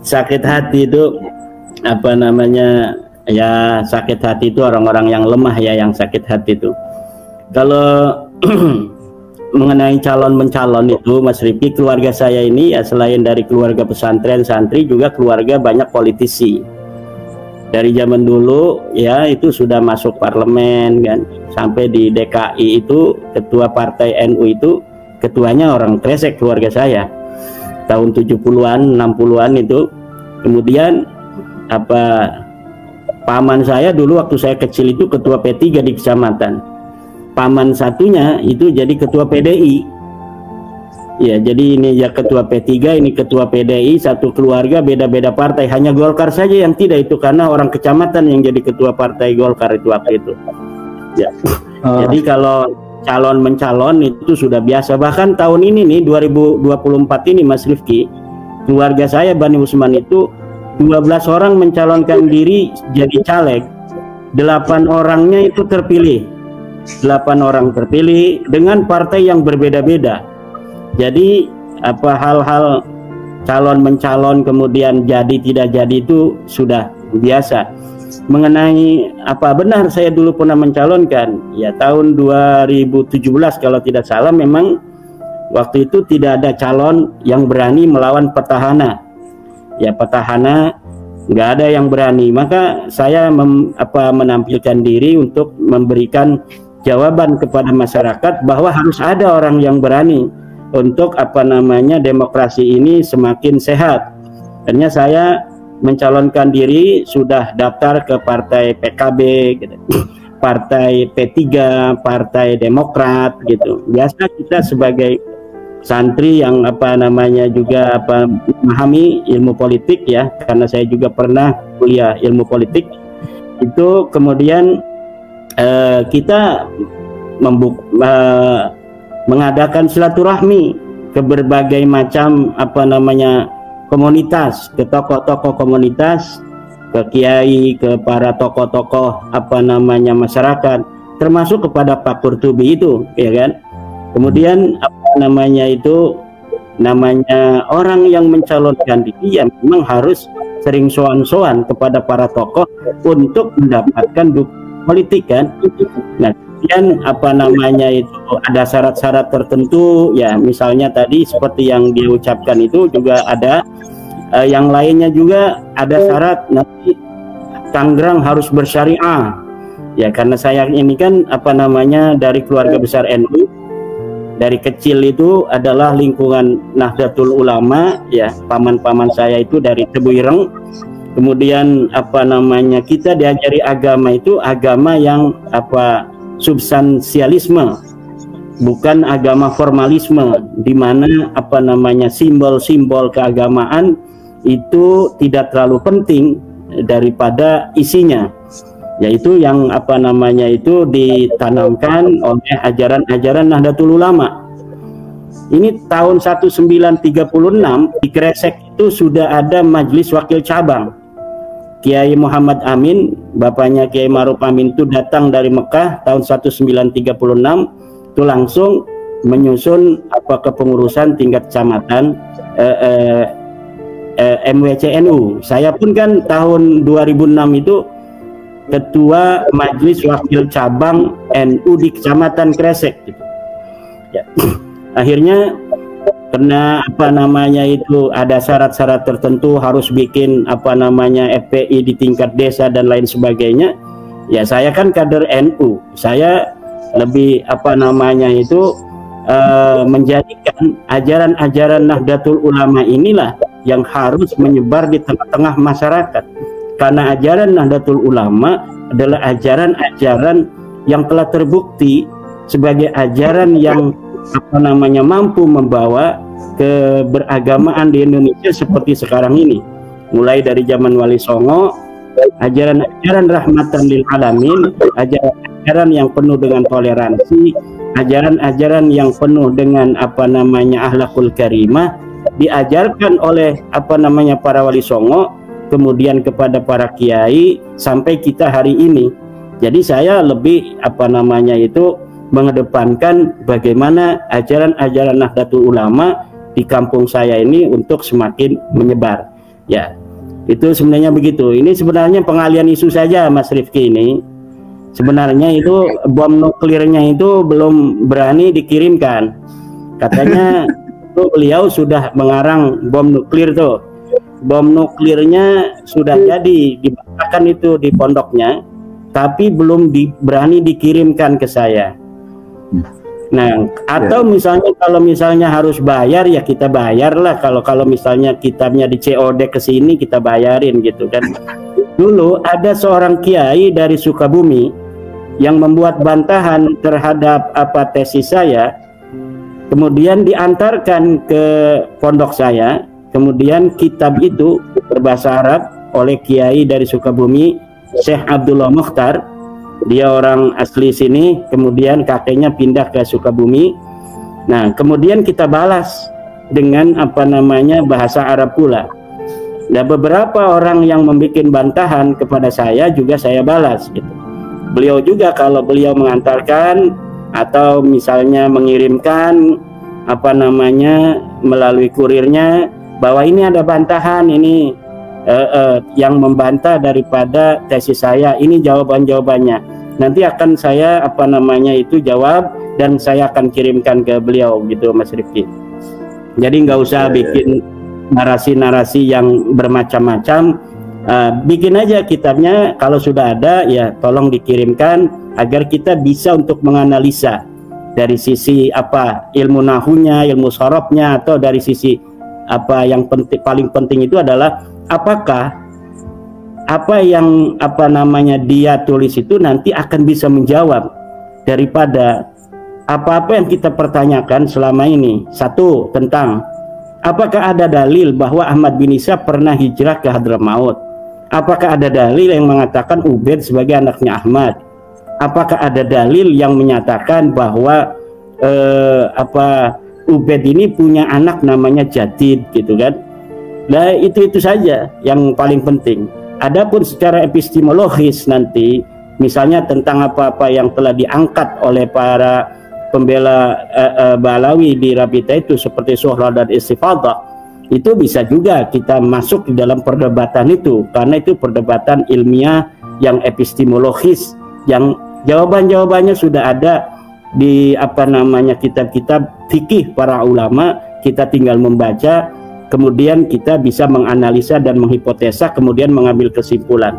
sakit hati itu apa namanya, ya sakit hati itu orang-orang yang lemah ya yang sakit hati itu. Kalau mengenai calon mencalon itu Mas Rifki, keluarga saya ini ya selain dari keluarga pesantren santri juga keluarga banyak politisi. Dari zaman dulu ya itu sudah masuk parlemen kan, sampai di DKI itu ketua partai NU itu ketuanya orang Kresek keluarga saya tahun 70-an 60-an itu. Kemudian apa, paman saya dulu waktu saya kecil itu ketua P3 di kecamatan, paman satunya itu jadi ketua PDI ya. Jadi ini ya ketua P3, ini ketua PDI, satu keluarga beda-beda partai, hanya Golkar saja yang tidak itu karena orang kecamatan yang jadi ketua partai Golkar itu waktu itu ya. Jadi kalau calon mencalon itu sudah biasa. Bahkan tahun ini nih 2024 ini Mas Rifki, keluarga saya Bani Usman itu 12 orang mencalonkan diri jadi caleg, 8 orangnya itu terpilih, 8 orang terpilih dengan partai yang berbeda-beda. Jadi apa, hal-hal calon mencalon kemudian jadi tidak jadi itu sudah biasa. Mengenai apa benar saya dulu pernah mencalonkan ya tahun 2017 kalau tidak salah, memang waktu itu tidak ada calon yang berani melawan petahana ya, petahana nggak ada yang berani, maka saya menampilkan diri untuk memberikan jawaban kepada masyarakat bahwa harus ada orang yang berani untuk apa namanya demokrasi ini semakin sehat. Akhirnya saya mencalonkan diri, sudah daftar ke partai PKB gitu, partai P3, partai Demokrat gitu. Biasa kita sebagai santri yang apa namanya juga apa memahami ilmu politik ya, karena saya juga pernah kuliah ilmu politik itu. Kemudian kita mengadakan silaturahmi ke berbagai macam apa namanya komunitas, ke tokoh-tokoh komunitas, ke kiai, ke para tokoh-tokoh apa namanya masyarakat, termasuk kepada Pak Qurtubi itu ya kan. Kemudian apa namanya itu, namanya orang yang mencalonkan diri ya memang harus sering soan-soan kepada para tokoh untuk mendapatkan dukungan politik kan. Nah kemudian apa namanya itu ada syarat-syarat tertentu ya, misalnya tadi seperti yang diucapkan itu juga ada yang lainnya juga ada syarat, nanti Tangerang harus bersyariah ya, karena saya ini kan apa namanya dari keluarga besar NU, dari kecil itu adalah lingkungan Nahdlatul Ulama ya, paman-paman saya itu dari Tebu Ireng. Kemudian apa namanya kita diajari agama itu agama yang apa substansialisme, bukan agama formalisme, di mana apa namanya simbol-simbol keagamaan itu tidak terlalu penting daripada isinya, yaitu yang apa namanya itu ditanamkan oleh ajaran-ajaran Nahdlatul Ulama. Ini tahun 1936 di Kresek itu sudah ada majelis wakil cabang. Kiai Muhammad Amin, bapaknya Kiai Ma'ruf Amin itu datang dari Mekah tahun 1936 itu langsung menyusun apa kepengurusan tingkat kecamatan MWCNU. Saya pun kan tahun 2006 itu ketua majelis wakil cabang NU di kecamatan Kresek gitu. Ya. Akhirnya karena apa namanya itu ada syarat-syarat tertentu, harus bikin apa namanya FPI di tingkat desa dan lain sebagainya. Ya saya kan kader NU, saya lebih apa namanya itu menjadikan ajaran-ajaran Nahdlatul Ulama inilah yang harus menyebar di tengah-tengah masyarakat, karena ajaran Nahdlatul Ulama adalah ajaran-ajaran yang telah terbukti sebagai ajaran yang apa namanya mampu membawa keberagamaan di Indonesia seperti sekarang ini, mulai dari zaman Wali Songo, ajaran-ajaran rahmatan lil alamin, ajaran-ajaran yang penuh dengan toleransi, ajaran-ajaran yang penuh dengan apa namanya akhlakul karimah, diajarkan oleh apa namanya para Wali Songo, kemudian kepada para kiai sampai kita hari ini. Jadi saya lebih apa namanya itu mengedepankan bagaimana ajaran-ajaran Nahdlatul Ulama di kampung saya ini untuk semakin menyebar. Ya, itu sebenarnya begitu. Ini sebenarnya pengalian isu saja, Mas Rifki ini. Sebenarnya itu bom nuklirnya itu belum berani dikirimkan. Katanya itu beliau sudah mengarang bom nuklir tuh. Bom nuklirnya sudah jadi dibakar itu di pondoknya, tapi belum berani dikirimkan ke saya. Nah, atau misalnya kalau misalnya harus bayar ya kita bayar lah. Kalau misalnya kitabnya di COD ke sini kita bayarin gitu kan. Dulu ada seorang kiai dari Sukabumi yang membuat bantahan terhadap apa tesis saya, kemudian diantarkan ke pondok saya. Kemudian kitab itu berbahasa Arab oleh kiai dari Sukabumi, Syekh Abdullah Mukhtar. Dia orang asli sini, kemudian kakeknya pindah ke Sukabumi. Nah, kemudian kita balas dengan apa namanya bahasa Arab pula. Nah, beberapa orang yang membuat bantahan kepada saya juga saya balas gitu. Beliau juga kalau beliau mengantarkan atau misalnya mengirimkan apa namanya melalui kurirnya bahwa ini ada bantahan ini yang membantah daripada tesis saya, ini jawabannya. Nanti akan saya apa namanya itu jawab dan saya akan kirimkan ke beliau gitu, Mas Rifki. Jadi nggak usah bikin narasi-narasi yang bermacam-macam. Bikin aja kitabnya, kalau sudah ada ya tolong dikirimkan agar kita bisa untuk menganalisa dari sisi apa ilmu nahunya, ilmu sorobnya, atau dari sisi apa yang paling penting itu adalah apakah apa yang apa namanya dia tulis itu nanti akan bisa menjawab daripada apa-apa yang kita pertanyakan selama ini. Satu, tentang apakah ada dalil bahwa Ahmad bin Isa pernah hijrah ke Hadramaut? Apakah ada dalil yang mengatakan Ubaid sebagai anaknya Ahmad? Apakah ada dalil yang menyatakan bahwa Ubaid ini punya anak namanya Jadid gitu kan? Nah, itu saja yang paling penting. Adapun secara epistemologis nanti misalnya tentang apa-apa yang telah diangkat oleh para pembela Balawi di Rabita itu seperti Suhra dan Istifadah, itu bisa juga kita masuk di dalam perdebatan itu, karena itu perdebatan ilmiah yang epistemologis yang jawaban-jawabannya sudah ada di apa namanya kitab-kitab fikih para ulama. Kita tinggal membaca, kemudian kita bisa menganalisa dan menghipotesa, kemudian mengambil kesimpulan.